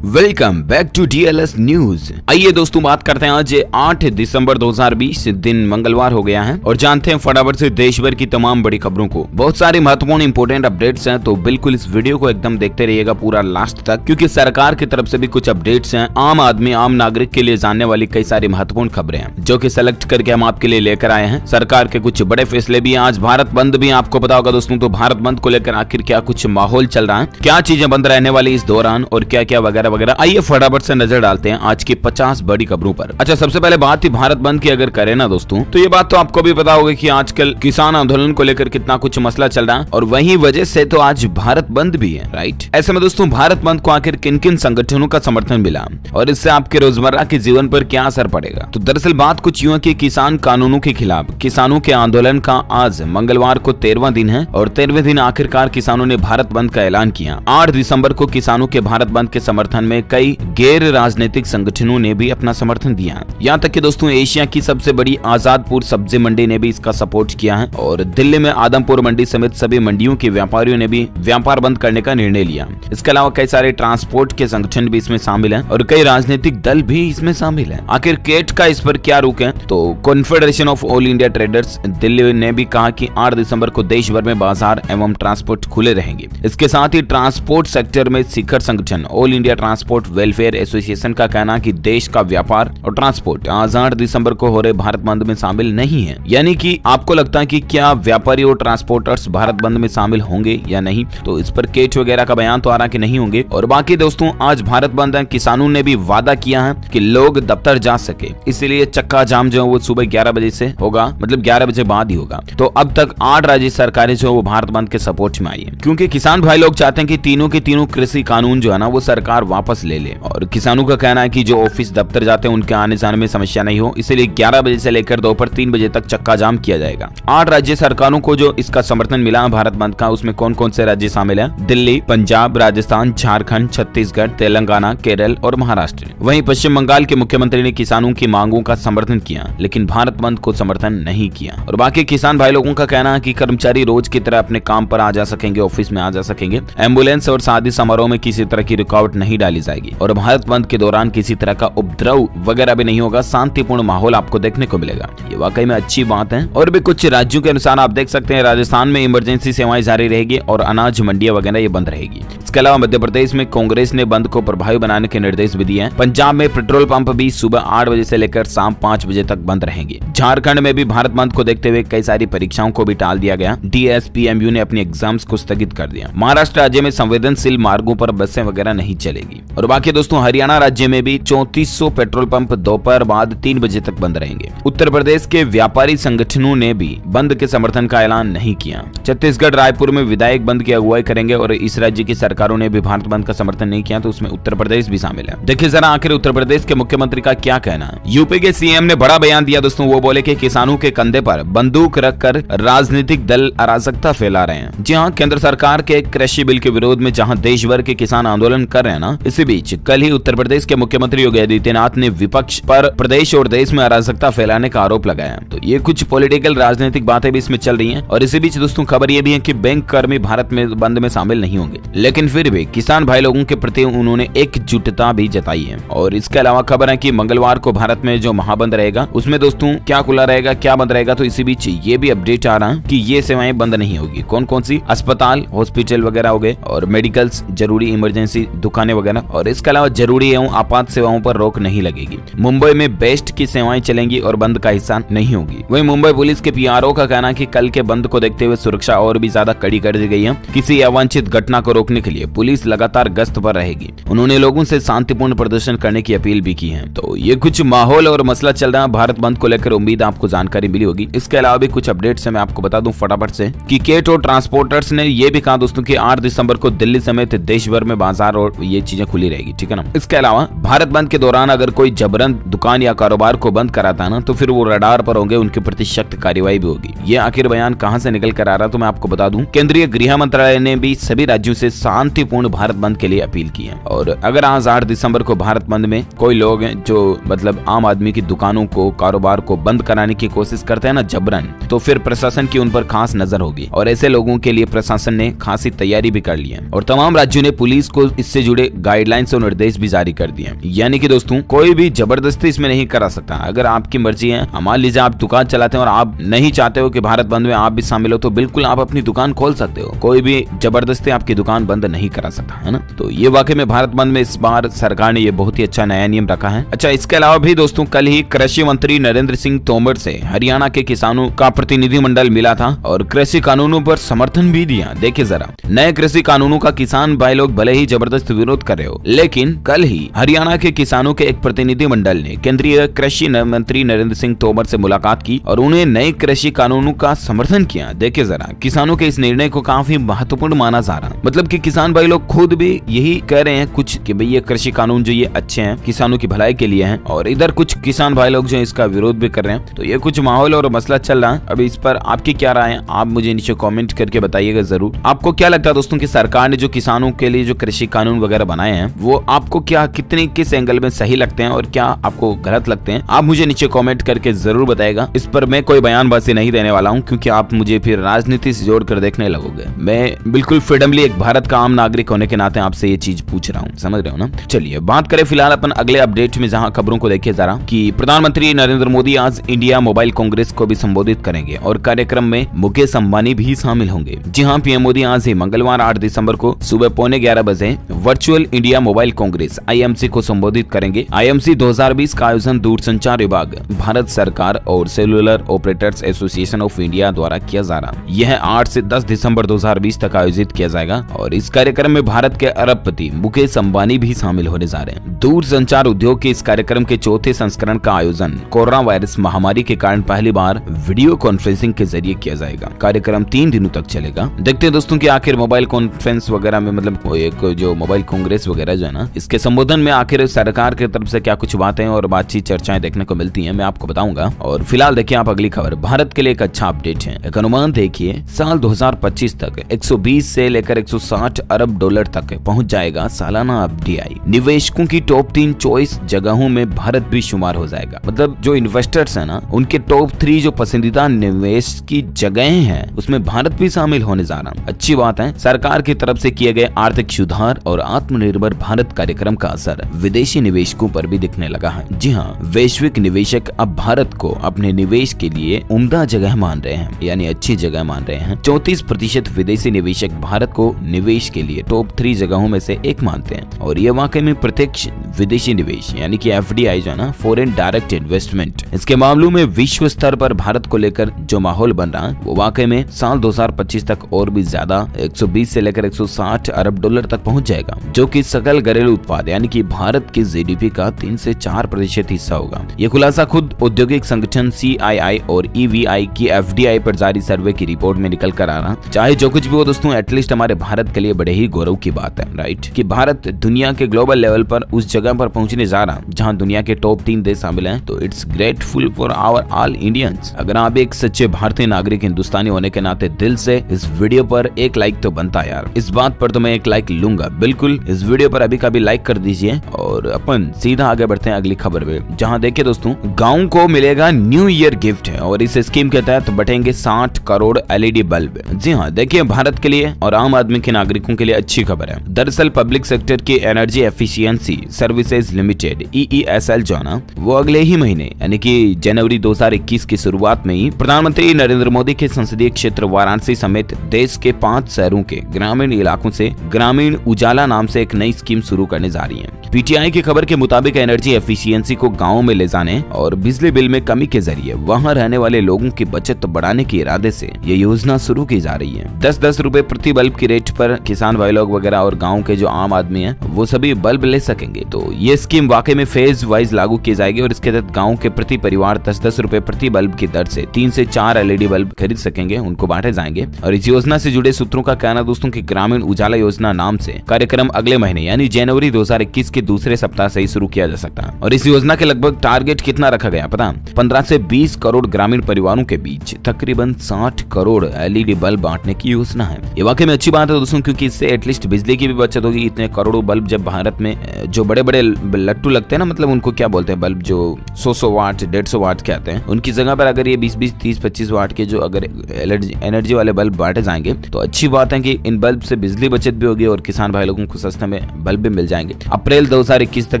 Welcome back to DLS news. आइए दोस्तों बात करते हैं आज 8 दिसंबर 2020 दिन मंगलवार हो गया है और जानते हैं फटाफट से देश भर की तमाम बड़ी खबरों को। बहुत सारी महत्वपूर्ण इंपोर्टेंट अपडेट्स हैं, तो बिल्कुल इस वीडियो को एकदम देखते रहिएगा पूरा लास्ट तक, क्योंकि सरकार की तरफ से भी कुछ अपडेट्स हैं। आम आदमी आम नागरिक के लिए जानने वाली कई सारी महत्वपूर्ण खबरें हैं जो कि सेलेक्ट करके हम आपके लिए लेकर आए हैं। सरकार के कुछ बड़े फैसले भी। आज भारत बंद भी आपको पता होगा दोस्तों, तो भारत बंद को लेकर आखिर क्या कुछ माहौल चल रहा है, क्या चीजें बंद रहने वाली इस दौरान और क्या क्या वगैरह वगैरह। आइए फटाफट से नजर डालते हैं आज की 50 बड़ी खबरों पर। अच्छा, सबसे पहले बात ही भारत बंद की अगर करें ना दोस्तों, तो ये बात तो आपको भी पता होगी कि आजकल किसान आंदोलन को लेकर कितना कुछ मसला चल रहा है और वही वजह से तो आज भारत बंद भी है, राइट। ऐसे में दोस्तों भारत बंद को आखिर किन किन संगठनों का समर्थन मिला और इससे आपके रोजमर्रा के जीवन पर क्या असर पड़ेगा। तो दरअसल बात कुछ यूं है कि किसान कानूनों के खिलाफ किसानों के आंदोलन का आज मंगलवार को 13वां दिन है और 13वें दिन आखिरकार किसानों ने भारत बंद का ऐलान किया। 8 दिसंबर को किसानों के भारत बंद के समर्थन में कई गैर राजनीतिक संगठनों ने भी अपना समर्थन दिया। यहाँ तक कि दोस्तों एशिया की सबसे बड़ी आजादपुर सब्जी मंडी ने भी इसका सपोर्ट किया है और दिल्ली में आदमपुर मंडी समेत सभी मंडियों के व्यापारियों ने भी व्यापार बंद करने का निर्णय लिया। इसके अलावा कई सारे ट्रांसपोर्ट के संगठन भी इसमें शामिल हैं और कई राजनीतिक दल भी इसमें शामिल हैं। आखिर केट का इस पर क्या रुख है, तो confederation of all India traders Delhi ने भी कहा कि 8 दिसंबर को देश भर में बाजार एवं ट्रांसपोर्ट खुले रहेंगे। इसके साथ ही ट्रांसपोर्ट सेक्टर में शिखर संगठन all India transport welfare association का कहना कि देश का व्यापार और ट्रांसपोर्ट आज 8 दिसंबर को हो रहे भारत बंद में शामिल नहीं है। यानी कि आपको लगता है कि क्या व्यापारी और ट्रांसपोर्टर्स भारत बंद में शामिल होंगे या नहीं, तो इस पर केट वगैरह का बयान तो आ रहा कि नहीं होंगे। और बाकी दोस्तों आज भारत बंद है, किसानों ने भी वादा किया है कि लोग दफ्तर जा सके, इसलिए चक्का जाम जो है वो सुबह 11 बजे से होगा, मतलब 11 बजे बाद ही होगा। तो अब तक 8 राज्य सरकारें जो वो भारत बंद के सपोर्ट में आई है, क्योंकि किसान भाई लोग चाहते हैं कि तीनों के तीनों कृषि कानून जो है ना वो सरकार वापस ले ले। और किसानों का कहना है कि जो ऑफिस दफ्तर जाते हैं उनके आने जाने में समस्या नहीं हो, इसलिए 11 बजे से लेकर दोपहर 3 बजे तक चक्का जाम किया जाएगा। 8 राज्य सरकारों को जो इसका समर्थन मिला भारत बंद का, उसमें कौन कौन से राज्य शामिल हैं? दिल्ली, पंजाब, राजस्थान, झारखंड, छत्तीसगढ़, तेलंगाना, केरल और महाराष्ट्र। वहीं पश्चिम बंगाल के मुख्यमंत्री ने किसानों की मांगों का समर्थन किया लेकिन भारत बंद को समर्थन नहीं किया। और बाकी किसान भाई लोगों का कहना है कि कर्मचारी रोज की तरह अपने काम पर आ जा सकेंगे, ऑफिस में आ जा सकेंगे, एम्बुलेंस और शादी समारोह में किसी तरह की रुकावट नहीं डाली जाएगी और भारत बंद के दौरान किसी तरह का उपद्रव वगैरह भी नहीं होगा। शांतिपूर्ण माहौल आपको देखने को मिलेगा। ये वाकई में अच्छी बात है। और भी कुछ राज्यों के अनुसार आप देख सकते हैं राजस्थान में इमरजेंसी सेवाएं जारी रहेगी और अनाज मंडियां वगैरह ये बंद रहेगी। इसके अलावा मध्य प्रदेश में कांग्रेस ने बंद को प्रभावी बनाने के निर्देश भी दिए हैं। पंजाब में पेट्रोल पंप भी सुबह 8 बजे से लेकर शाम 5 बजे तक बंद रहेंगे। झारखंड में भी भारत बंद को देखते हुए कई सारी परीक्षाओं को भी टाल दिया गया। DSPMU ने अपनी एग्जाम्स को स्थगित कर दिया। महाराष्ट्र राज्य में संवेदनशील मार्गों पर बसें वगैरह नहीं चलेगी। और बाकी दोस्तों हरियाणा राज्य में भी 3400 पेट्रोल पंप दोपहर बाद 3 बजे तक बंद रहेंगे। उत्तर प्रदेश के व्यापारी संगठनों ने भी बंद के समर्थन का ऐलान नहीं किया। छत्तीसगढ़ रायपुर में विधायक बंद की अगुवाई करेंगे और इस राज्य की सरकारों ने भी भारत बंद का समर्थन नहीं किया, तो उसमें उत्तर प्रदेश भी शामिल है। देखिए जरा आखिर उत्तर प्रदेश के मुख्यमंत्री का क्या कहना है। यूपी के CM ने बड़ा बयान दिया दोस्तों। वो बोले कि किसानों के कंधे पर बंदूक रखकर राजनीतिक दल अराजकता फैला रहे हैं। जी हाँ, केंद्र सरकार के कृषि बिल के विरोध में जहां देश भर के किसान आंदोलन कर रहे हैं ना, इसी बीच कल ही उत्तर प्रदेश के मुख्यमंत्री योगी आदित्यनाथ ने विपक्ष पर प्रदेश और देश में अराजकता फैलाने का आरोप लगाया। तो ये कुछ पॉलिटिकल राजनीतिक बातें भी इसमें चल रही हैं। और इसी बीच दोस्तों खबर ये भी है कि बैंक कर्मी भारत में बंद में शामिल नहीं होंगे, लेकिन फिर भी किसान भाई लोगों के प्रति उन्होंने एकजुटता भी जताई है। और इसके अलावा खबर है कि मंगलवार को भारत में जो महाबंद रहेगा उसमें दोस्तों क्या खुला रहेगा, क्या बंद रहेगा, तो इसी बीच ये भी अपडेट आ रहा है कि ये सेवाएं बंद नहीं होगी। कौन कौन सी? अस्पताल, हॉस्पिटल वगैरह हो गए और मेडिकल्स, जरूरी इमरजेंसी दुकानें वगैरह। और इसके अलावा जरूरी एवं आपात सेवाओं पर रोक नहीं लगेगी। मुंबई में बेस्ट की सेवाएं चलेंगी और बंद का हिस्सा नहीं होगी। वहीं मुंबई पुलिस के PRO का कहना है कि कल के बंद को देखते हुए सुरक्षा और भी ज्यादा कड़ी कर दी गई है। किसी अवांछित घटना को रोकने के लिए पुलिस लगातार गश्त पर रहेगी। उन्होंने लोगों से शांतिपूर्ण प्रदर्शन करने की अपील भी की है। तो ये कुछ माहौल और मसला चल रहा है भारत बंद को लेकर। उम्मीद आपको जानकारी मिली होगी। इसके अलावा भी कुछ अपडेट्स है, मैं आपको बता दूं फटाफट से कि केट और ट्रांसपोर्टर्स ने ये भी कहा दोस्तों कि 8 दिसंबर को दिल्ली समेत देश भर में बाजार और ये चीजें खुली रहेगी, ठीक है ना। इसके अलावा भारत बंद के दौरान अगर कोई जबरन दुकान या कारोबार को बंद कराता है ना, तो फिर वो रडार पर होंगे, उनके प्रति सख्त कार्रवाई भी होगी। ये आखिर बयान कहां से निकल कर आ रहा है, तो मैं आपको बता दूं केंद्रीय गृह मंत्रालय ने भी सभी राज्यों से शांतिपूर्ण भारत बंद के लिए अपील की है। और अगर आज 8 दिसंबर को भारत बंद में कोई लोग हैं जो मतलब आम आदमी की दुकानों को, कारोबार को बंद कराने की कोशिश करते हैं ना जबरन, तो फिर प्रशासन की उन पर खास नजर होगी। और ऐसे लोगों के लिए प्रशासन ने खासी तैयारी भी कर ली है और तमाम राज्यों ने पुलिस को इससे जुड़े गाइडलाइंस और निर्देश भी जारी कर दिए। यानी कि दोस्तों कोई भी जबरदस्ती इसमें नहीं करा सकता। अगर आपकी मर्जी है, मान लीजिए आप दुकान चलाते हैं और आप नहीं चाहते हो कि भारत बंद में आप भी शामिल हो, तो बिल्कुल आप अपनी दुकान खोल सकते हो। कोई भी जबरदस्ती आपकी दुकान बंद नहीं करा सकता, है ना। तो ये वाकई में भारत बंद में इस बार सरकार ने ये बहुत ही अच्छा नया नियम रखा है। अच्छा, इसके अलावा भी दोस्तों कल ही कृषि मंत्री नरेंद्र सिंह तोमर से हरियाणा के किसानों का प्रतिनिधिमंडल मिला था और कृषि कानूनों पर समर्थन भी दिया। देखिए जरा, नए कृषि कानूनों का किसान भाई लोग भले ही जबरदस्त विरोध कर रहे हो, लेकिन कल ही हरियाणा के किसानों के एक प्रतिनिधिमंडल ने केंद्रीय कृषि मंत्री नरेंद्र सिंह तोमर से मुलाकात की और उन्हें नए कृषि कानूनों का समर्थन किया। देखिए जरा, किसानों के इस निर्णय को काफी महत्वपूर्ण माना जा रहा है। मतलब कि किसान भाई लोग खुद भी यही कह रहे हैं कुछ कि भाई ये कृषि कानून जो ये अच्छे हैं, किसानों की भलाई के लिए हैं, और इधर कुछ किसान भाई लोग जो इसका विरोध भी कर रहे हैं। तो ये कुछ माहौल और मसला चल रहा है। अभी इस पर आपकी क्या राय है, आप मुझे नीचे कमेंट करके बताइएगा जरूर। आपको क्या लगता है दोस्तों कि सरकार ने जो किसानों के लिए जो कृषि कानून वगैरह बनाए हैं वो आपको क्या कितने किस एंगल में सही लगते हैं और क्या आपको गलत लगते हैं, आप मुझे नीचे कमेंट करके जरूर बताएगा। इस पर मैं कोई बयानबाजी नहीं देने वाला हूं, क्योंकि आप मुझे फिर राजनीति से जोड़कर देखने लगोगे। मैं बिल्कुल फ्रीडमली एक भारत का आम नागरिक होने के नाते आपसे ये चीज पूछ रहा हूँ, समझ रहे हो ना। चलिए बात करें फिलहाल अपन अगले अपडेट में, जहाँ खबरों को देखिए जरा कि प्रधानमंत्री नरेंद्र मोदी आज इंडिया मोबाइल कांग्रेस को भी संबोधित करेंगे और कार्यक्रम में मुकेश अंबानी भी शामिल होंगे। जी हाँ, पीएम मोदी आज ही मंगलवार 8 दिसंबर को सुबह 11:15 बजे virtual India mobile Congress IMC को संबोधित करेंगे। IMC 2020 का आयोजन दूरसंचार विभाग, भारत सरकार और cellular operators association of India द्वारा किया जा रहा है। यह 8 से 10 दिसंबर 2020 तक आयोजित किया जाएगा और इस कार्यक्रम में भारत के अरबपति मुकेश अंबानी भी शामिल होने जा रहे हैं। दूरसंचार उद्योग के इस कार्यक्रम के चौथे संस्करण का आयोजन कोरोना वायरस महामारी के कारण पहली बार वीडियो कॉन्फ्रेंसिंग के जरिए किया जाएगा। कार्यक्रम 3 दिनों तक चलेगा। देखते हैं दोस्तों कि आखिर मोबाइल कॉन्फ्रेंस वगैरह में, मतलब एक जो मोबाइल कांग्रेस वगैरह जो है ना, इसके संबोधन में आखिर सरकार की तरफ से क्या कुछ बातें और बातचीत चर्चाएं देखने को मिलती हैं, मैं आपको बताऊंगा। और फिलहाल देखिए आप अगली खबर, भारत के लिए एक अच्छा अपडेट है। एक अनुमान देखिए, साल 2025 तक 120 से लेकर 160 अरब डॉलर तक पहुंच जाएगा सालाना FDI। निवेशकों की टॉप 3 चॉइस जगहों में भारत भी शुमार हो जाएगा। मतलब जो इन्वेस्टर्स है ना, उनके टॉप 3 जो पसंदीदा निवेश की जगहें हैं उसमें भारत भी शामिल होने जा रहा है। अच्छी बात है। सरकार की तरफ से किए गए आर्थिक सुधार और आत्मनिर्भर भारत कार्यक्रम का असर विदेशी निवेशकों पर भी दिखने लगा है। जी हाँ, वैश्विक निवेशक अब भारत को अपने निवेश के लिए उम्दा जगह मान रहे हैं, यानी अच्छी जगह मान रहे हैं। 34% विदेशी निवेशक भारत को निवेश के लिए टॉप 3 जगहों में से एक मानते हैं और ये वाकई में प्रत्यक्ष विदेशी निवेश यानी कि FDI जो है ना, फॉरेन डायरेक्ट इन्वेस्टमेंट, इसके मामलों में विश्व स्तर पर भारत को लेकर जो माहौल बन रहा है वो वाकई में साल 2025 तक और भी ज्यादा 120 से लेकर 160 अरब डॉलर तक पहुंच जाएगा, जो कि सकल घरेलू उत्पाद यानी कि भारत की GDP का 3 से 4% हिस्सा होगा। ये खुलासा खुद औद्योगिक संगठन CII और EVI की FDI पर जारी सर्वे की रिपोर्ट में निकल कर आ रहा। चाहे जो कुछ भी हो दोस्तों, एटलीस्ट हमारे भारत के लिए बड़े ही गौरव की बात है, राइट, कि भारत दुनिया के ग्लोबल लेवल पर उस जगह पर पहुंचने जा रहा जहां दुनिया के टॉप 3 देश शामिल हैं। तो it's grateful for our all Indians. अगर आप एक सच्चे भारतीय नागरिक हिंदुस्तानी होने के नाते दिल से इस वीडियो पर एक लाइक तो बनता यार। इस बात पर तो मैं एक लाइक लूंगा, बिल्कुल इस वीडियो पर अभी का भी लाइक कर दीजिए। और अपन सीधा आगे बढ़ते हैं अगली खबर पे, जहां देखिए दोस्तों, गाँव को मिलेगा न्यू ईयर गिफ्ट है और इस स्कीम के तहत बटेंगे 60 करोड़ LED बल्ब। जी हाँ, देखिए भारत के लिए और आम आदमी के नागरिकों के लिए अच्छी खबर है। दरअसल पब्लिक सेक्टर की energy efficiency services limited EESL जो ना, वो अगले ही महीने यानी कि जनवरी 2021 की शुरुआत में ही प्रधानमंत्री नरेंद्र मोदी के संसदीय क्षेत्र वाराणसी समेत देश के 5 शहरों के ग्रामीण इलाकों से ग्रामीण उजाला नाम से एक नई स्कीम शुरू करने जा रही है। PTI की खबर के मुताबिक एनर्जी एफिशिएंसी को गाँव में ले जाने और बिजली बिल में कमी के जरिए वहाँ रहने वाले लोगों की बचत बढ़ाने के इरादे से ये योजना शुरू की जा रही है। 10-10 रुपए प्रति बल्ब की रेट पर किसान भाई लोग वगैरह और गाँव के जो आम आदमी है वो सभी बल्ब ले सकेंगे। तो ये स्कीम वाकई में फेज वाइज लागू की जाएगी और इसके तहत गाँव के प्रति परिवार 10-10 रुपए प्रति बल्ब की दर से 3 से 4 LED बल्ब खरीद सकेंगे, उनको बांटे जाएंगे। और इस योजना से जुड़े सूत्रों का कहना दोस्तों की ग्रामीण उजाला योजना नाम से कार्यक्रम अगले महीने यानी जनवरी 2021 की के दूसरे सप्ताह से ही शुरू किया जा सकता है। और इस योजना के लगभग टारगेट कितना रखा गया पता, 15 से 20 करोड़ ग्रामीण परिवारों के बीच तकरीबन 60 करोड़ LED बल्ब बांटने की योजना है। ये वाकई में अच्छी बात है दोस्तों, क्योंकि इससे एटलीस्ट बिजली की भी बचत होगी। इतने करोड़ों बल्ब जब भारत में जो बड़े बड़े लट्टू लगते हैं ना, मतलब उनको क्या बोलते हैं, बल्ब जो 100 वाट 150 वाट के आते हैं, उनकी जगह पर अगर ये 20 30 25 वाट के जो अगर एनर्जी वाले बल्ब बांटे जाएंगे तो अच्छी बात है कि इन बल्ब से बिजली बचत भी होगी और किसान भाई लोगों को सस्ते में बल्ब भी मिल जाएंगे। अप्रैल 2021 तक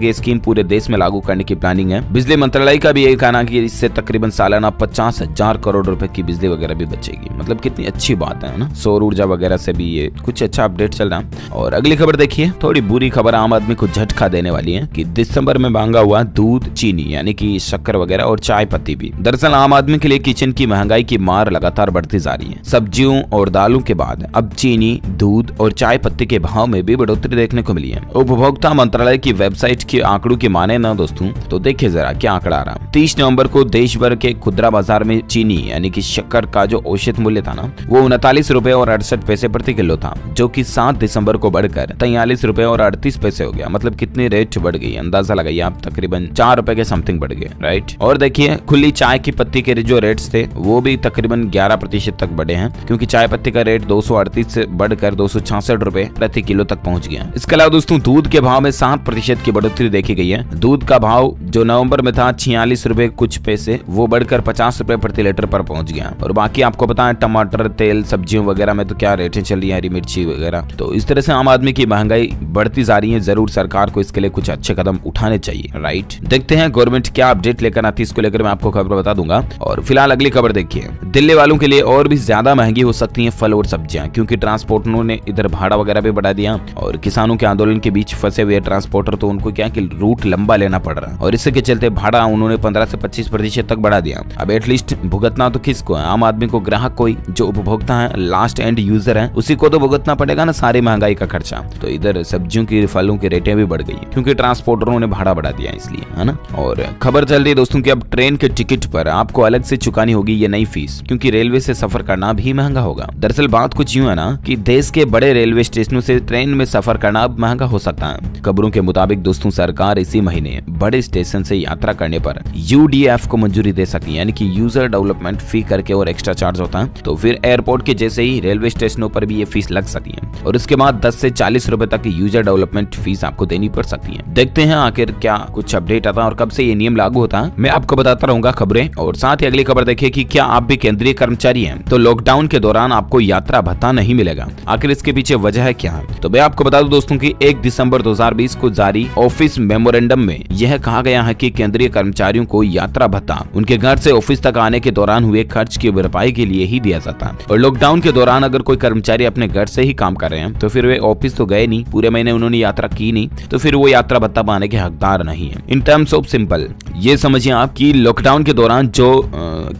ये स्कीम पूरे देश में लागू करने की प्लानिंग है। बिजली मंत्रालय का भी यही कहना कि इससे तकरीबन सालाना 50,000 करोड़ रुपए की बिजली वगैरह भी बचेगी। मतलब कितनी अच्छी बात है ना, सौर ऊर्जा वगैरह से भी ये कुछ अच्छा अपडेट चल रहा है। और अगली खबर देखिए, थोड़ी बुरी खबर आम आदमी को झटका देने वाली है कि दिसंबर में महंगा हुआ दूध, चीनी यानी कि शक्कर वगैरह और चाय पत्ती भी। दरअसल आम आदमी के लिए किचन की महंगाई की मार लगातार बढ़ती जा रही है। सब्जियों और दालों के बाद अब चीनी, दूध और चाय पत्ती के भाव में भी बढ़ोतरी देखने को मिली है। उपभोक्ता मंत्रालय की वेबसाइट के आंकड़ों की माने ना दोस्तों, तो देखिए जरा क्या आंकड़ा आ रहा। 30 नवंबर को देश भर के खुदरा बाजार में चीनी यानी कि शक्कर का जो औसत मूल्य था ना, वो 39 रुपए और 68 पैसे प्रति किलो था, जो कि 7 दिसंबर को बढ़कर 43 रुपए और 38 पैसे हो गया। मतलब कितनी रेट बढ़ गई, अंदाजा लगाइए आप, तकरीबन 4 रुपए के समथिंग बढ़ गए, राइट। और देखिए खुली चाय की पत्ती के जो रेट्स थे वो भी तकरीबन 11% तक बढ़े हैं, क्योंकि चाय पत्ती का रेट 238 से बढ़कर 266 रुपए प्रति किलो तक पहुंच गया। इसके अलावा दोस्तों दूध के भाव में 7% की बढ़ोतरी देखी गई है। दूध का भाव जो नवंबर में था 46 रुपए कुछ पैसे, वो बढ़कर 50 रुपए प्रति लीटर पर पहुंच गया। और बाकी आपको पता है टमाटर, तेल, सब्जियों वगैरह में तो क्या रेटें चल रही है, हरी मिर्ची वगैरह। तो इस तरह से आम आदमी की महंगाई बढ़ती जा रही है। जरूर सरकार को इसके लिए कुछ अच्छे कदम उठाने चाहिए, राइट। देखते हैं गवर्नमेंट क्या अपडेट लेकर आती है, इसको लेकर मैं आपको खबर बता दूंगा। और फिलहाल अगली खबर देखिए, दिल्ली वालों के लिए और भी ज्यादा महंगी हो सकती है फल और सब्जियां, क्योंकि ट्रांसपोर्टरों ने इधर भाड़ा वगैरह भी बढ़ा दिया। और किसानों के आंदोलन के बीच फंसे हुए ट्रांसपोर्टर, तो उनको क्या कि रूट लंबा लेना पड़ रहा है और इसके चलते भाड़ा उन्होंने 15 से 25% तक बढ़ा दिया। अब एटलीस्ट भुगतना तो किसको है, आम आदमी को, ग्राहक कोई जो उपभोक्ता है, लास्ट एंड यूजर है, उसी को तो भुगतना पड़ेगा ना सारी महंगाई का खर्चा। तो इधर सब्जियों की, फलों की रेटें भी बढ़ गई क्योंकि ट्रांसपोर्टरों ने भाड़ा बढ़ा दिया इसलिए, है ना। और खबर चल रही है दोस्तों कि अब ट्रेन के टिकट पर आपको अलग से चुकानी होगी ये नई फीस, क्योंकि रेलवे से सफर करना भी महंगा होगा। दरअसल बात कुछ यूं है ना कि देश के बड़े रेलवे स्टेशनों से ट्रेन में सफर करना अब महंगा हो सकता है। खबरों के मुताबिक दोस्तों सरकार इसी महीने बड़े स्टेशन से यात्रा करने पर UDF को मंजूरी दे सकती है, यानी कि यूजर डेवलपमेंट फी करके और एक्स्ट्रा चार्ज होता है। तो फिर एयरपोर्ट के जैसे ही रेलवे स्टेशनों पर भी ये फीस लग सकती है और उसके बाद 10 से 40 रुपए तक यूजर डेवलपमेंट फीस आपको देनी पड़ सकती है। देखते हैं आखिर क्या कुछ अपडेट आता है और कब से ये नियम लागू होता है, मैं आपको बताता रहूंगा खबरें। और साथ ही अगली खबर देखिए कि क्या आप भी केंद्रीय कर्मचारी हैं तो लॉकडाउन के दौरान आपको यात्रा भत्ता नहीं मिलेगा। आखिर इसके पीछे वजह है क्या है, तो मैं आपको बता दूं दोस्तों कि 1 दिसंबर 2020 को जारी ऑफिस मेमोरेंडम में यह कहा गया है कि केंद्रीय कर्मचारियों को यात्रा भत्ता उनके घर से ऑफिस तक आने के दौरान हुए खर्च की भरपाई के लिए ही दिया जाता है। और लॉकडाउन के दौरान अगर कोई कर्मचारी अपने घर से ही काम कर रहे हैं तो फिर वे ऑफिस तो गए नहीं, पूरे महीने उन्होंने यात्रा की नहीं, तो फिर वो यात्रा भत्ता पाने के हकदार नहीं है। इन टर्म्स ऑफ सिंपल ये समझिए आप कि लॉकडाउन के दौरान जो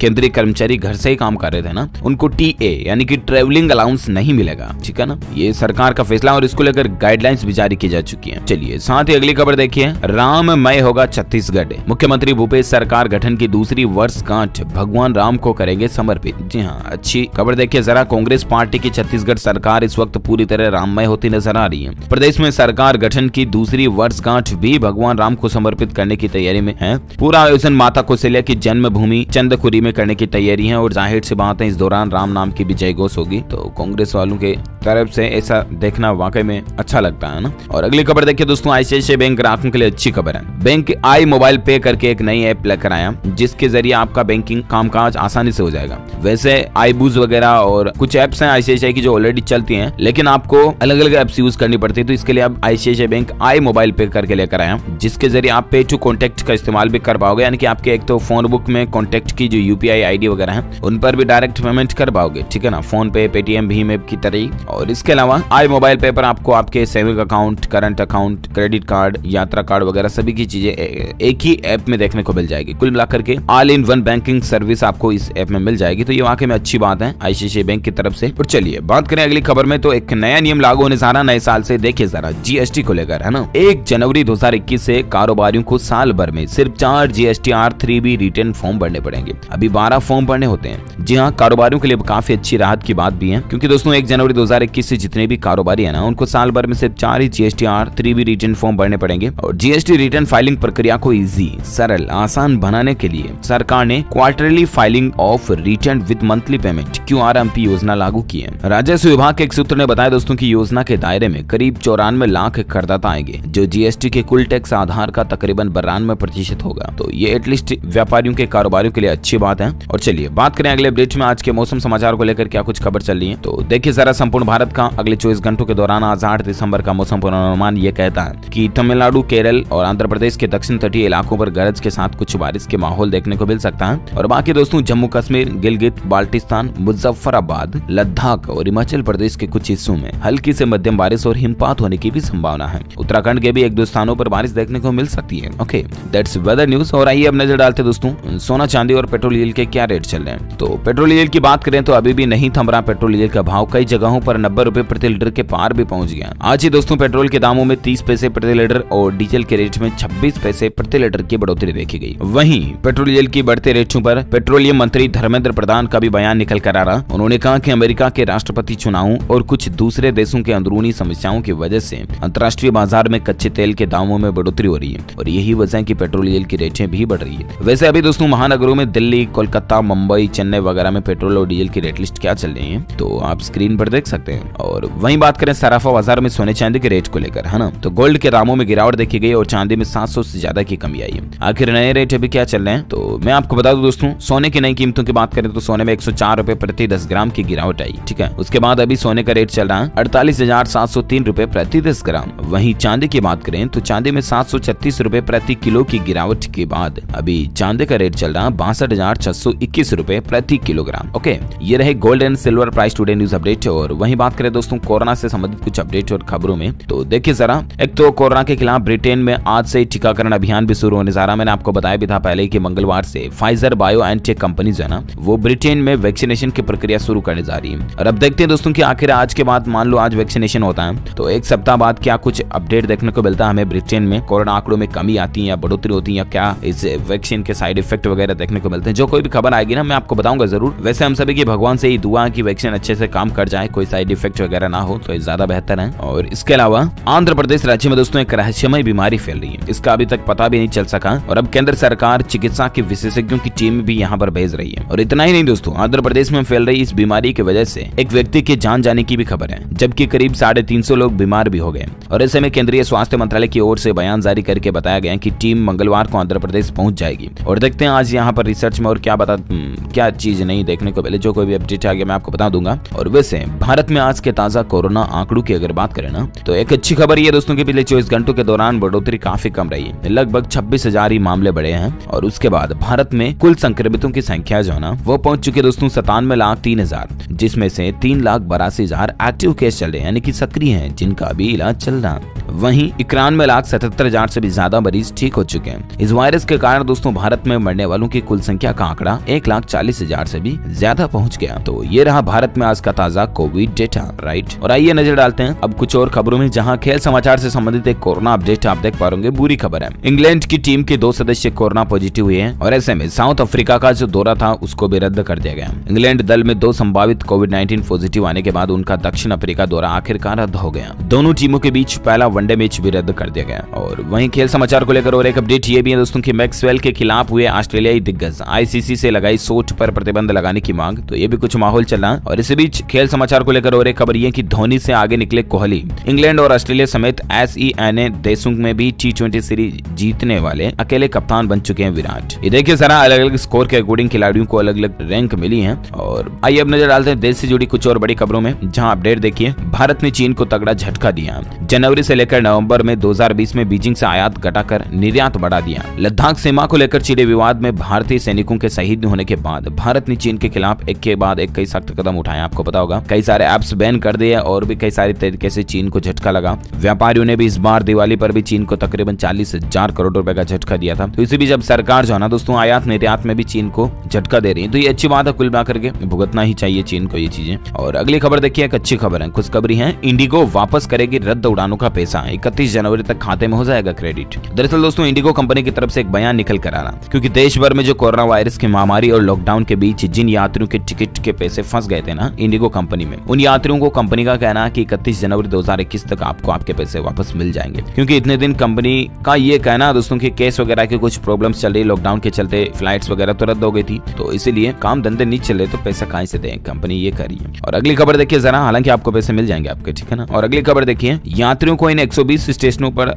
केंद्रीय कर्मचारी घर से ही काम कर रहे थे ना, उनको TA यानी कि ट्रेवलिंग अलाउंस नहीं मिलेगा, ठीक है ना। ये सरकार का फैसला और इसको लेकर गाइडलाइंस भी जारी की जा चुकी है। चलिए साथ ही अगली खबर देखिए, राममय होगा छत्तीसगढ़। मुख्यमंत्री भूपेश सरकार गठन की दूसरी वर्षगांठ भगवान राम को करेंगे समर्पित। जी हाँ, अच्छी खबर देखिए जरा, कांग्रेस पार्टी की छत्तीसगढ़ सरकार इस वक्त पूरी तरह राममय होती नजर आ रही है। प्रदेश में सरकार गठन की दूसरी वर्षगांठ भी भगवान राम को समर्पित करने की तैयारी में है। पूरा आयोजन माता कौशल्या की जन्मभूमि चंदखुरी में करने की तैयारी है और जाहिर सी बात है इस दौरान राम नाम की भी जय घोष होगी। तो कांग्रेस वालों के तरफ से ऐसा देखना वाकई में अच्छा लगता है ना। और अगली खबर देखिए दोस्तों, ICICI बैंक ग्राहकों के लिए अच्छी खबर है। बैंक आई मोबाइल पे करके एक नई ऐप लेकर आया जिसके जरिए आपका बैंकिंग कामकाज आसानी से हो जाएगा। वैसे iBooz वगैरह और कुछ ऐप्स हैं ICICI की जो ऑलरेडी चलती हैं, लेकिन आपको अलग अलग ऐप्स यूज करनी पड़ती है। तो इसके लिए अब ICICI बैंक आई मोबाइल पे करके लेकर आया जिसके जरिए आप पे टू कॉन्टेक्ट का इस्तेमाल भी कर पाओगे, यानी कि आपके एक तो फोन बुक में कॉन्टेक्ट की जो UPI ID वगैरह है उन पर भी डायरेक्ट पेमेंट कर पाओगे, ठीक है ना, फोन पे, पेटीएम, भीम ऐप की तरह। और इसके अलावा आई मोबाइल पे पर आपको आपके saving account, current account, credit card, यात्रा कार्ड वगैरह सभी की चीजें एक ही ऐप में देखने को मिल जाएगी। कुल मिलाकर के all in one banking service आपको इस ऐप में मिल जाएगी। तो ये वाकई में अच्छी बात है ICICI बैंक की तरफ से। और चलिए बात करें अगली खबर में, तो एक नया नियम लागू होने जा रहा नए साल से। देखिए जरा GST को लेकर, है ना। 1 जनवरी 2021 से कारोबारियों को साल भर में सिर्फ 4 GSTR 3B रिटर्न फॉर्म भरने पड़ेंगे। अभी 12 फॉर्म भरने होते हैं। जी हाँ, कारोबारियों के लिए काफी अच्छी राहत की बात भी है, क्योंकि दोस्तों 1 जनवरी 2021 से जितने भी कारोबारी है ना, उनको साल भर में सिर्फ 4 ही GSTR 3B रिटर्न फॉर्म भरने पड़ेंगे। और GST रिटर्न फाइलिंग प्रक्रिया को इजी, सरल, आसान बनाने के लिए सरकार ने quarterly filing of return with monthly payment QRMP योजना लागू की है। राजस्व विभाग के एक सूत्र ने बताया दोस्तों की योजना के दायरे में करीब 94 लाख करदाता आएंगे, जो GST के कुल टैक्स आधार का तकरीबन 92% होगा। तो ये एटलीस्ट व्यापारियों के कारोबारियों के लिए अच्छी बात है। और चलिए बात करें अगले अपडेट में आज के मौसम समाचार को लेकर क्या कुछ खबर चल रही है। तो देखिए जरा, संपूर्ण भारत का अगले 24 घंटों के दौरान आज 8 दिसंबर का मौसम पूर्वानुमान ये कहता है कि तमिलनाडु, केरल और आंध्र प्रदेश के दक्षिण तटीय इलाकों पर गरज के साथ कुछ बारिश के माहौल देखने को मिल सकता है। और बाकी दोस्तों जम्मू कश्मीर, गिलगित बाल्टिस्तान, मुजफ्फराबाद, लद्दाख और हिमाचल प्रदेश के कुछ हिस्सों में हल्की से मध्यम बारिश और हिमपात होने की भी संभावना है। उत्तराखंड के भी 1-2 स्थानों पर बारिश देखने को मिल सकती है। Okay, that's weather news. और आइए अब नजर डालते दोस्तों सोना, चांदी और पेट्रोल डीजल के क्या रेट चल रहे हैं। तो पेट्रोल डीजल की बात करें तो अभी भी नहीं थम रहा पेट्रोल डीजल का भाव। कई जगहों पर 90 रुपए प्रति लीटर के पार भी पहुंच गया। आज ही दोस्तों पेट्रोल के दामों में 30 पैसे प्रति लीटर और डीजल के रेट में 26 पैसे प्रति लीटर की बढ़ोतरी देखी गई। वहीं पेट्रोल डीजल की बढ़ते रेटों पर पेट्रोलियम मंत्री धर्मेंद्र प्रधान का भी बयान निकल कर आ रहा। उन्होंने कहा कि अमेरिका के राष्ट्रपति चुनावों और कुछ दूसरे देशों के अंदरूनी समस्याओं की वजह से अंतर्राष्ट्रीय बाजार में कच्चे तेल के दामों में बढ़ोतरी हो रही है और यही वजह है कि पेट्रोल डीजल की रेटें भी बढ़ रही है। वैसे अभी दोस्तों महानगरों में दिल्ली, कोलकाता, मुंबई, चेन्नई वगैरह में पेट्रोल और डीजल की रेट लिस्ट क्या चल रही है तो आप स्क्रीन पर देख सकते हैं। और वहीं बात करें सराफा बाजार में सोने चांदी के रेट को लेकर, है ना, तो गोल्ड के दामों में गिरावट देखी गई और चांदी में 700 से ज्यादा की कमी आई है। आखिर नए रेट अभी क्या चल रहे हैं तो मैं आपको बता दूं दोस्तों, सोने की नई कीमतों की बात करें तो सोने में 104 रुपए प्रति 10 ग्राम की गिरावट आई। ठीक है, उसके बाद अभी सोने का रेट चल रहा है 48,703 रुपए प्रति 10 ग्राम। वहीं चांदी की बात करें तो चांदी में 736 रुपए प्रति किलो की गिरावट के बाद अभी चांदी का रेट चल रहा है 62,621 रुपए प्रति किलोग्राम। ओके, ये रहे gold and silver price today news update. और वहीं बात करें दोस्तों कोरोना से संबंधित कुछ अपडेट और खबरों में, तो देखिए जरा, एक तो कोरोना के खिलाफ ब्रिटेन में आज से टीकाकरण अभियान भी शुरू होने जा रहा है। मैंने आपको बताया भी था पहले कि मंगलवार से फाइजर बायोएनटेक कंपनी जो है ना, वो ब्रिटेन में वैक्सीनेशन की प्रक्रिया शुरू करने जा रही है। और अब देखते हैं दोस्तों कि आखिर आज के बाद मान लो आज वैक्सीनेशन होता है तो एक सप्ताह बाद क्या कुछ अपडेट देखने को मिलता है हमें ब्रिटेन में, कोरोना आंकड़ों में कमी आती है या बढ़ोतरी होती है या क्या इस वैक्सीन के साइड इफेक्ट वगैरह देखने को मिलते हैं। जो कोई भी खबर आएगी ना मैं आपको बताऊंगा जरूर। वैसे हम सभी की भगवान से ही दुआ है कि वैक्सीन अच्छे से काम कर जाए, कोई साइड इफेक्ट वगैरह ना हो तो ज्यादा बेहतर है। और इसके अलावा आंध्र प्रदेश राज्य में दोस्तों एक रहस्यमय बीमारी फैल रही है, इसका अभी तक पता भी नहीं चल सका और अब केंद्र सरकार चिकित्सा के विशेषज्ञों की टीम भी यहाँ पर भेज रही है। और इतना ही नहीं दोस्तों, आंध्र प्रदेश में फैल रही इस बीमारी की वजह से एक व्यक्ति की जान जाने की भी खबर है, जबकि करीब 350 लोग बीमार भी हो गए। और ऐसे में केंद्रीय स्वास्थ्य मंत्रालय की ओर से बयान जारी करके बताया गया कि टीम मंगलवार को आंध्र प्रदेश पहुंच जाएगी। और देखते हैं आज यहाँ पर रिसर्च में और क्या चीज नहीं देखने को मिले। जो कोई भी अपडेट आ गया मैं आपको बता दूंगा। और वैसे भारत में आज के ताजा कोरोना आंकड़ों की अगर बात करें ना तो एक अच्छी खबर ये दोस्तों कि पिछले 24 घंटों के दौरान बढ़ोतरी काफी कम रही है, लगभग 26,000 ही मामले बढ़े हैं। और उसके बाद भारत में कुल संक्रमितों की संख्या जो है ना वो पहुंच चुकी है दोस्तों 97,03,000, जिसमें से 3,82,000 एक्टिव केस चल रहे हैं यानी कि सक्रिय हैं जिनका अभी इलाज चल रहा है। वहीं 91,77,000 से भी ज्यादा मरीज ठीक हो चुके हैं। इस वायरस के कारण दोस्तों भारत में मरने वालों की कुल संख्या का आंकड़ा 1,40,000 से भी ज्यादा पहुंच गया। तो ये रहा भारत में आज का ताजा कोविड डेटा, राइट। और आइए नजर डालते हैं अब कुछ और खबरों में, जहां खेल समाचार से संबंधित एक कोरोना अपडेट आप देख पा रहे बुरी खबर है। इंग्लैंड की टीम के 2 सदस्य कोरोना पॉजिटिव हुए हैं और ऐसे में साउथ अफ्रीका का जो दौरा था उसको भी रद्द कर दिया गया। इंग्लैंड दल में 2 संभावित कोविड-19 पॉजिटिव आने के बाद उनका दक्षिण अफ्रीका दौरा आखिरकार रद्द हो गया। दोनों टीमों के बीच पहला वनडे मैच भी रद्द कर दिया गया। और वहीं खेल समाचार को लेकर और एक अपडेट ये भी है दोस्तों कि मैक्सवेल के खिलाफ हुए ऑस्ट्रेलियाई दिग्गज आईसीसी से लगाई शॉट पर प्रतिबंध लगाने की मांग, तो ये भी कुछ माहौल चल रहा है। और इसी बीच खेल समाचार को लेकर और एक खबर ये कि धोनी से आगे निकले कोहली। इंग्लैंड और ऑस्ट्रेलिया समेत SENA देशों में भी T20 सीरीज जीतने वाले अकेले कप्तान बन चुके हैं विराट। ये देखिए जरा, अलग अलग स्कोर के अकॉर्डिंग खिलाड़ियों को अलग अलग रैंक मिली है। और आइए अब नजर डालते हैं देश से जुड़ी कुछ और बड़ी खबरों में, जहां अपडेट देखिए भारत ने चीन को तगड़ा झटका दिया। जनवरी से लेकर नवंबर में 2020 में बीजिंग से आयात घटाकर निर्यात बढ़ा दिया। लद्दाख सीमा को लेकर छिड़े विवाद में भारतीय सैनिकों के शहीद होने के बाद भारत ने चीन के खिलाफ एक के बाद एक कई सख्त कदम उठाए। आपको पता होगा कई सारे ऐप्स बैन कर दिए और भी कई सारे तरीके से चीन को झटका लगा। व्यापारियों ने भी इस बार दिवाली पर भी चीन को तकरीबन 40,000 करोड़ रुपए का झटका दिया था। तो इसी बीच अब सरकार जो है ना दोस्तों आयात निर्यात में भी चीन को झटका दे रही है। तो ये अच्छी बात है, कुल मिलाकर के भुगतना ही चाहिए चीन को ये चीजें। और अगली खबर देखिए, एक अच्छी खबर है, खुशखबरी है। इंडिगो वापस करेगी रद्द उड़ानों का पैसा। पैसा 31 जनवरी तक खाते में हो जाएगा क्रेडिट। दरअसल दोस्तों इंडिगो कंपनी की तरफ से एक बयान निकल कर आ रहा, क्योंकि देश भर में जो कोरोना वायरस की महामारी और लॉकडाउन के बीच जिन यात्रियों के टिकट के पैसे फंस गए थे ना इंडिगो कंपनी में, उन यात्रियों को कंपनी का कहना है कि 31 जनवरी 2021 तक आपको आपके पैसे वापस मिल जाएंगे। क्योंकि इतने दिन कंपनी का ये कहना दोस्तों की केस वगैरह के कुछ प्रॉब्लम्स चल रही, लॉकडाउन के चलते फ्लाइट्स वगैरह तो रद्द हो गई थी, तो इसीलिए काम धंधे नहीं चल रहे, तो पैसा कहां से दें, कंपनी ये कर रही है। और अगली खबर देखिए जरा, हालांकि आपको पैसे मिल जाएंगे आपके, ठीक है ना। और अगली खबर देखिए, यात्रियों को इन 120 स्टेशनों पर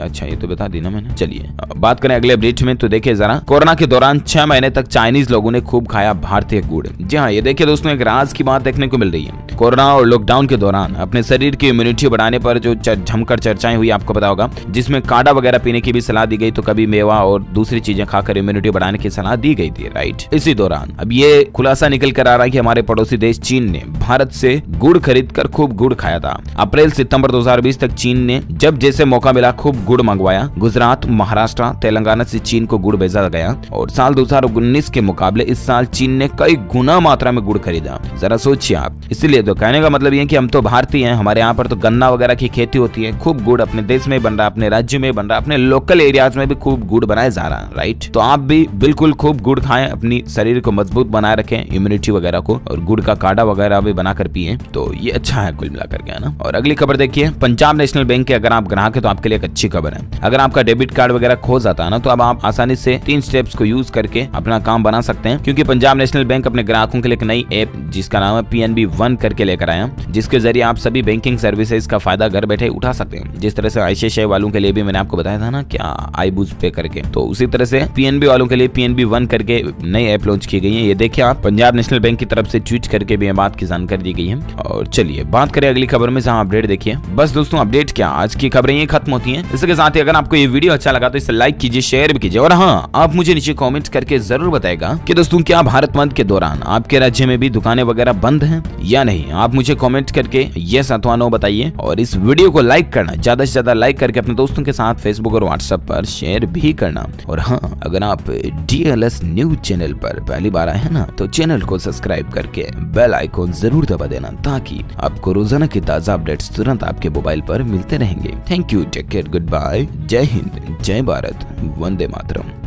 अच्छा ये तो बता दी ना मैंने। चलिए बात करें अगले अपडेट में, तो देखिए जरा, कोरोना के दौरान 6 महीने तक चाइनीज लोगों ने खूब खाया भारतीय गुड़। जी हाँ, ये देखिए दोस्तों एक राज की बात देखने को मिल रही है। कोरोना और लॉकडाउन के दौरान अपने शरीर की इम्यूनिटी बढ़ाने पर जो जमकर चर्चाएं हुई आपको पता होगा, जिसमें काढ़ा वगैरह पीने की भी सलाह दी गई, तो कभी मेवा और दूसरी चीजें खाकर इम्यूनिटी बढ़ाने की सलाह दी गई थी, राइट। इसी दौरान अब ये खुलासा निकल कर आ रहा है कि हमारे पड़ोसी देश चीन ने भारत से गुड़ खरीद कर खूब गुड़ खाया था। अप्रैल सितंबर 2020 तक चीन ने जब जैसे मौका मिला खूब गुड़ मंगवाया। गुजरात, महाराष्ट्र, तेलंगाना से चीन को गुड़ भेजा गया और साल 2019 के मुकाबले इस साल चीन ने कई गुना मात्रा में गुड़ खरीदा। जरा सोचिए आप। इसीलिए तो कहने का मतलब ये कि हम तो भारतीय हैं, हमारे यहाँ पर तो गन्ना वगैरह की खेती होती है, खूब गुड़ अपने देश में बन रहा है, अपने राज्य में बन रहा है, अपने लोकल एरियाज में भी खूब गुड़ बनाया जा रहा है, राइट। तो आप भी बिल्कुल खूब गुड़ खाएं, अपनी शरीर को मजबूत बनाए रखें, इम्यूनिटी वगैरह को, और गुड़ का काढ़ा वगैरह भी बनाकर पिए, तो ये अच्छा है कुल मिलाकर के, है ना। और अगली खबर देखिए, पंजाब नेशनल बैंक के अगर आप ग्राहक है तो आपके लिए एक अच्छी खबर है। अगर आपका डेबिट कार्ड वगैरह खो जाता है ना, तो अब आप आसानी से 3 स्टेप्स को यूज करके अपना काम बना सकते हैं, क्योंकि पंजाब नेशनल बैंक अपने ग्राहकों के लिए एक नई ऐप जिसका नाम है PNB One करके लेकर आया, जिसके जरिए आप सभी बैंकिंग सर्विसेज का फायदा घर बैठे उठा सकते हैं। जिस तरह से ICICI वालों के लिए भी मैंने आपको बताया था ना क्या iBoost पे करके, तो उसी तरह से PNB वालों के लिए PNB One करके नई ऐप लॉन्च की गई है। ये देखिए आप, पंजाब नेशनल बैंक की तरफ से ट्वीट करके भी बात की जानकारी दी गई है। और चलिए बात करें अगली खबर में, जहां अपडेट देखिए। बस दोस्तों अपडेट क्या, आज की खबरें ये खत्म होती हैं। इसके साथ ही अगर आपको ये वीडियो अच्छा लगा तो इसे लाइक कीजिए, शेयर भी कीजिए, और हाँ आप मुझे नीचे कमेंट करके जरूर बताएगा कि दोस्तों क्या भारत बंद के दौरान आपके राज्य में भी दुकानें वगैरह बंद हैं या नहीं। आप मुझे कमेंट करके यस अथवा नो बताइए, और इस वीडियो को लाइक करना, ज्यादा से ज्यादा लाइक करके अपने दोस्तों के साथ फेसबुक और व्हाट्सएप पर शेयर भी करना। और हाँ, अगर आप DLS न्यूज चैनल पर पहली बार आए हैं ना, तो चैनल को सब्सक्राइब करके बेल आइकॉन जरूर दबा देना, ताकि आपको रोजाना की ताजा अपडेट्स तुरंत आपके मोबाइल पर मिलते रहेंगे। Thank you, take care, good bye, Jai Hind, जय भारत, वंदे मातरम।